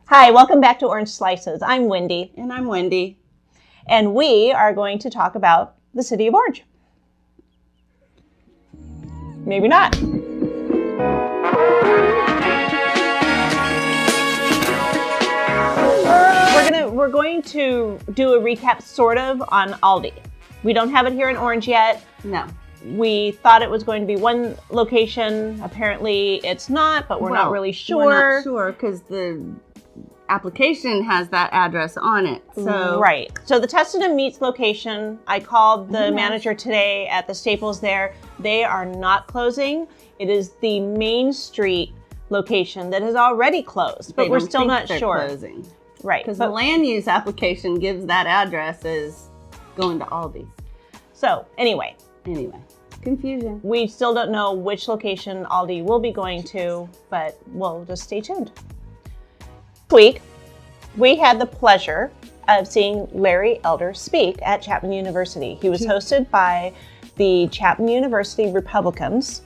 Hi, welcome back to Orange Slices. I'm Wendy. And I'm Wendy. And we are going to talk about the city of Orange. Maybe not. We're going to do a recap sort of on Aldi. We don't have it here in Orange yet. No. We thought it was going to be one location. Apparently it's not, but we're not really sure. We're not sure because the application has that address on it. So right. So the Tested and Meats location, I called the manager today at the Staples there. They are not closing. It is the Main Street location that has already closed, but we're still not sure. Closing. Right. Because the land use application gives that address as going to Aldi. So anyway, confusion. We still don't know which location Aldi will be going to, but we'll just stay tuned. This week, we had the pleasure of seeing Larry Elder speak at Chapman University. He was hosted by the Chapman University Republicans,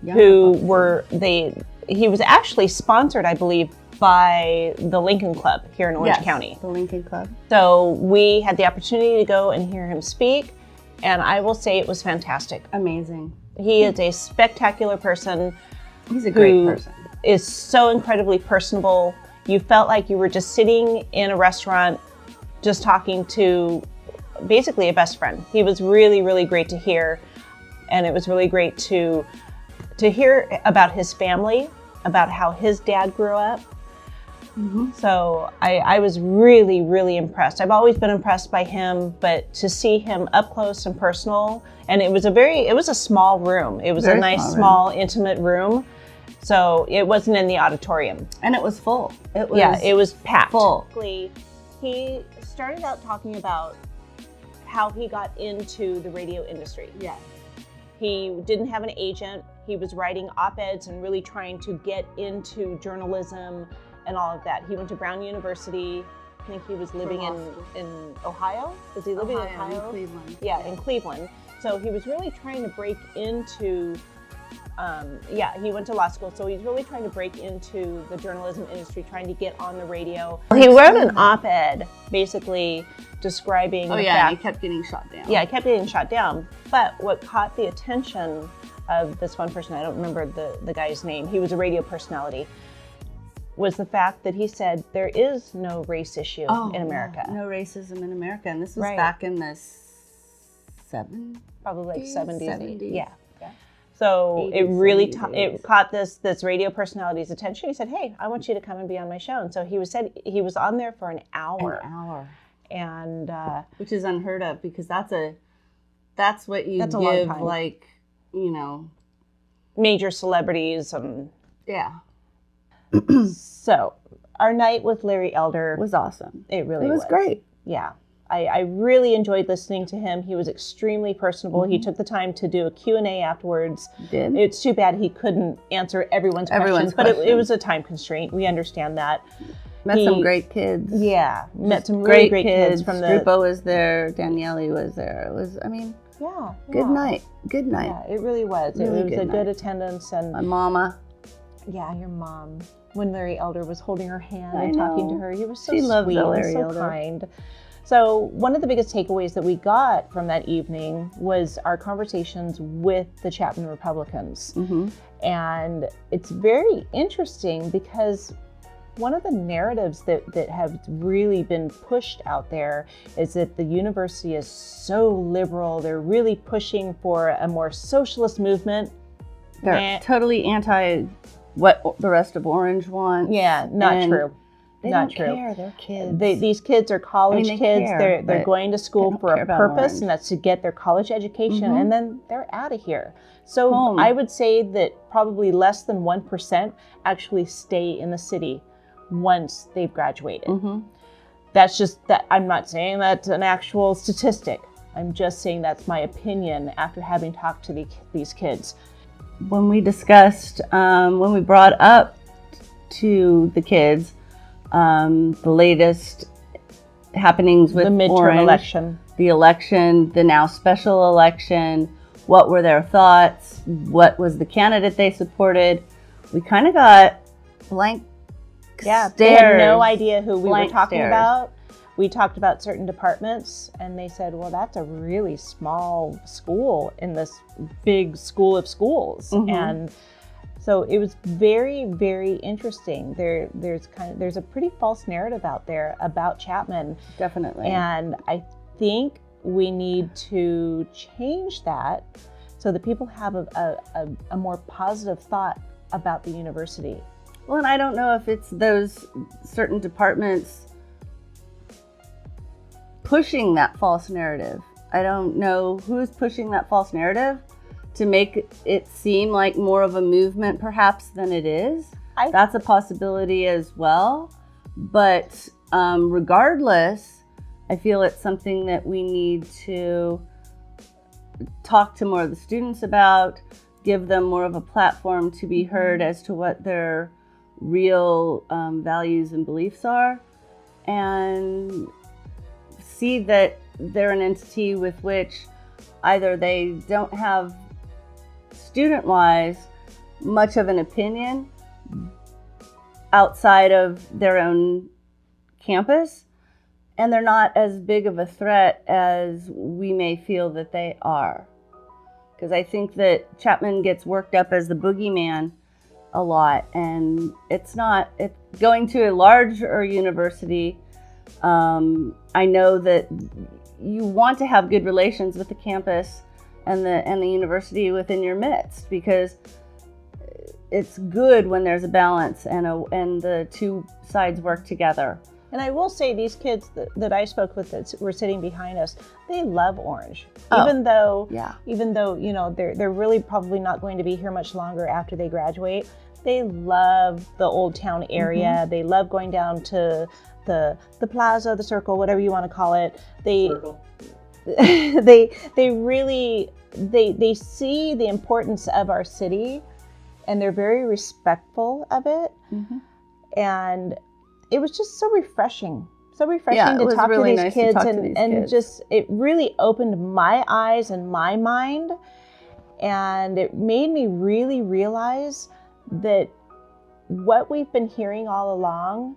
he was actually sponsored, I believe, by the Lincoln Club here in Orange County. The Lincoln Club. So we had the opportunity to go and hear him speak, and I will say it was fantastic. Amazing. He is a spectacular person. He's a great person. Is so incredibly personable. You felt like you were just sitting in a restaurant, just talking to basically a best friend. He was really, really great to hear, and it was really great to hear about his family, about how his dad grew up. Mm-hmm. So I was really, really impressed. I've always been impressed by him, but to see him up close and personal, and it was a small room. It was a nice, small, intimate room. So it wasn't in the auditorium. And it was full. It was packed. Full. He started out talking about how he got into the radio industry. Yeah. He didn't have an agent. He was writing op-eds and really trying to get into journalism and all of that. He went to Brown University. I think he was living in Ohio. Was he living in Ohio? In Cleveland. Yeah, in Cleveland. So he was really trying to break into he went to law school, so he's really trying to break into the journalism industry, trying to get on the radio. He wrote an op-ed basically describing the fact, he kept getting shot down. Yeah, he kept getting shot down. But what caught the attention of this one person, I don't remember the guy's name, he was a radio personality, was the fact that he said there is no race issue in America. No racism in America. And this was back in the 70s? Probably like 70s. Yeah. So it really it caught this radio personality's attention. He said, "Hey, I want you to come and be on my show." And so he was on there for an hour. And which is unheard of, because that's what you give, like, major celebrities and yeah. So our night with Larry Elder was awesome. It was great. Yeah. I really enjoyed listening to him. He was extremely personable. Mm-hmm. He took the time to do a Q&A afterwards. Did. It's too bad he couldn't answer everyone's questions, but it was a time constraint. We understand that. Met some great kids. Yeah, met some really great kids. From Grupo was there. Daniele was there. It was, good night. Good night. Yeah, it really was. Really it was a good attendance. And my mama. Yeah, your mom. When Larry Elder was holding her hand and talking to her, he was so sweet Larry and so kind. So one of the biggest takeaways that we got from that evening was our conversations with the Chapman Republicans. Mm-hmm. And it's very interesting because one of the narratives that have really been pushed out there is that the university is so liberal. They're really pushing for a more socialist movement. They're totally anti what the rest of Orange wants. Yeah, not true. They don't care. They're kids. These kids are college kids. They're going to school for a purpose, and that's to get their college education, and then they're out of here. So I would say that probably less than 1% actually stay in the city once they've graduated. Mm-hmm. That's just that. I'm not saying that's an actual statistic. I'm just saying that's my opinion after having talked to these kids. When we discussed, when we brought up to the kids, the latest happenings with the midterm Orange, the election, the now special election, what were their thoughts, what was the candidate they supported, we kind of got blank Yeah, stares. they had no idea who we were Blank talking stares. about. We talked about certain departments, and they said, well, that's a really small school in this big school of schools. And so it was very, very interesting. There's a pretty false narrative out there about Chapman. Definitely. And I think we need to change that so that people have a more positive thought about the university. Well, and I don't know if it's those certain departments pushing that false narrative. I don't know who's pushing that false narrative to make it seem like more of a movement perhaps than it is. That's a possibility as well. But regardless, I feel it's something that we need to talk to more of the students about, give them more of a platform to be heard as to what their real values and beliefs are, and see that they're an entity with which either they don't have student-wise much of an opinion outside of their own campus, and they're not as big of a threat as we may feel that they are. Because I think that Chapman gets worked up as the boogeyman a lot, and it's not. It's going to a larger university. I know that you want to have good relations with the campus and the university within your midst, because it's good when there's a balance and the two sides work together. And I will say, these kids that I spoke with that were sitting behind us, they love Orange. Oh, even though they're really probably not going to be here much longer after they graduate. They love the Old Town area. They love going down to the plaza, the circle, whatever you want to call it. Circle. they really see the importance of our city, and they're very respectful of it. And it was just so refreshing to talk to these kids, and just, it really opened my eyes and my mind, and it made me really realize that what we've been hearing all along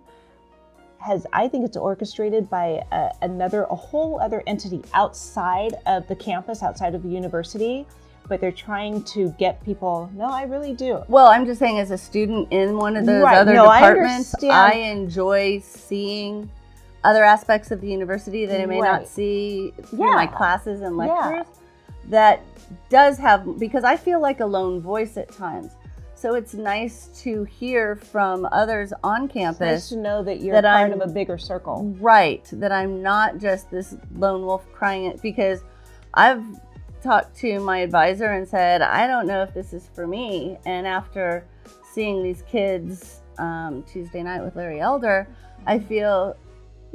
I think it's orchestrated by a whole other entity outside of the campus, outside of the university, but they're trying to get people, no, I really do. Well, I'm just saying, as a student in one of those other departments, I enjoy seeing other aspects of the university that I may not see through my classes and lectures. That does have, because I feel like a lone voice at times. So it's nice to hear from others on campus. It's nice to know that you're part of a bigger circle. Right, that I'm not just this lone wolf crying it, because I've talked to my advisor and said, I don't know if this is for me. And after seeing these kids Tuesday night with Larry Elder, I feel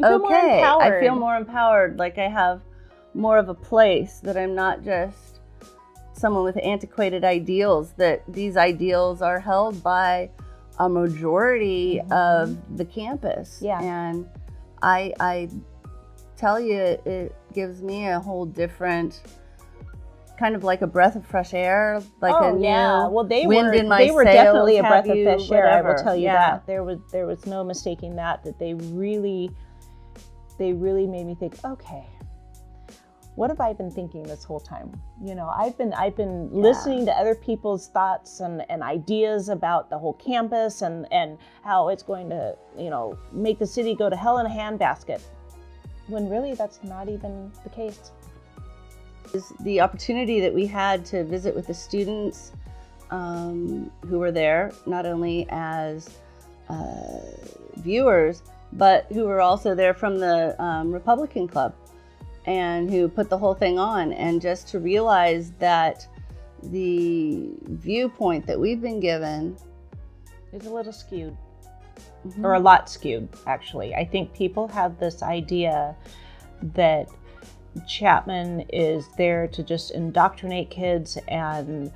okay. I feel more empowered, like I have more of a place, that I'm not just someone with antiquated ideals, that these ideals are held by a majority of the campus. And I tell you, it gives me a whole different, kind of like a breath of fresh air, like wind in my sails. They were definitely a breath of fresh air. I will tell you that. There was no mistaking that they really made me think, okay, what have I been thinking this whole time? You know, I've been listening to other people's thoughts and ideas about the whole campus and how it's going to, make the city go to hell in a handbasket, when really that's not even the case. The opportunity that we had to visit with the students who were there, not only as viewers, but who were also there from the Republican Club, and who put the whole thing on, and just to realize that the viewpoint that we've been given is a little skewed, or a lot skewed, actually. I think people have this idea that Chapman is there to just indoctrinate kids and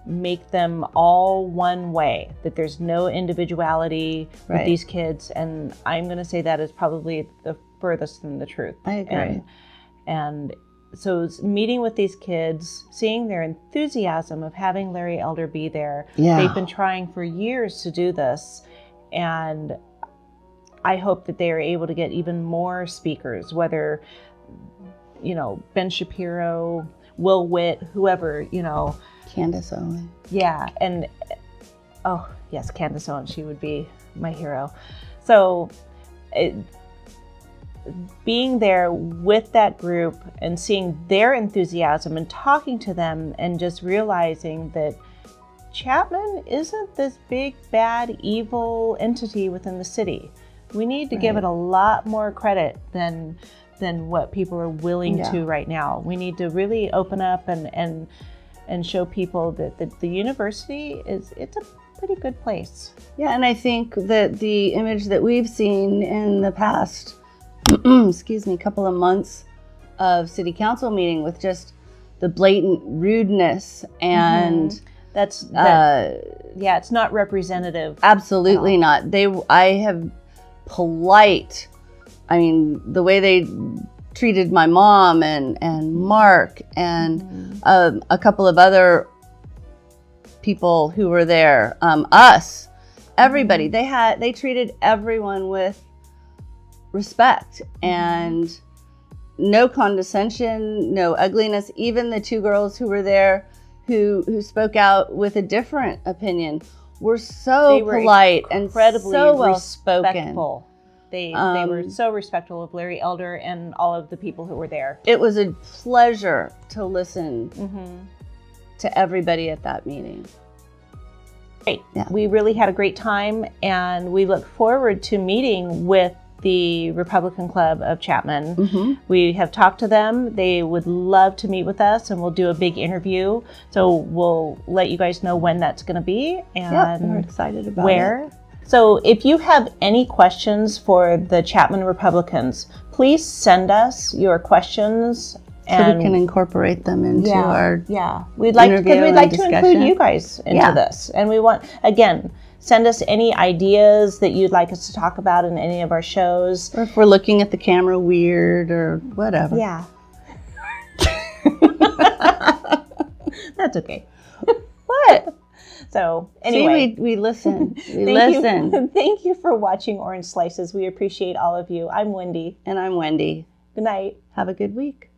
make them all one way, that there's no individuality with these kids, and I'm going to say that is probably the furthest from the truth. I agree. And so meeting with these kids, seeing their enthusiasm of having Larry Elder be there. They've been trying for years to do this, and I hope that they are able to get even more speakers, whether, Ben Shapiro, Will Witt, whoever, Candace Owen. Yeah. And, oh, yes, Candace Owen, she would be my hero. So being there with that group and seeing their enthusiasm and talking to them and just realizing that Chapman isn't this big, bad, evil entity within the city. We need to give it a lot more credit than what people are willing to right now. We need to really open up and show people that the university it's a pretty good place. Yeah, and I think that the image that we've seen in the past couple of months of city council meeting with just the blatant rudeness and it's not representative. Absolutely not. The way they treated my mom and Mark and a couple of other people who were there, us, everybody. They treated everyone with respect and no condescension, no ugliness. Even the two girls who were there who spoke out with a different opinion were so polite and incredibly so well respectful. spoken. They were so respectful of Larry Elder and all of the people who were there. It was a pleasure to listen to everybody at that meeting. Great. Yeah. We really had a great time, and we look forward to meeting with the Republican Club of Chapman. We have talked to them. They would love to meet with us, and we'll do a big interview. So we'll let you guys know when that's going to be and we're excited about where. So if you have any questions for the Chapman Republicans, please send us your questions. So we can incorporate them into our We'd like to include you guys into this. And we want, again, send us any ideas that you'd like us to talk about in any of our shows. Or if we're looking at the camera weird or whatever. Yeah. That's okay. What? So anyway. See, we listen. We listen. Thank you for watching Orange Slices. We appreciate all of you. I'm Wendy. And I'm Wendy. Good night. Have a good week.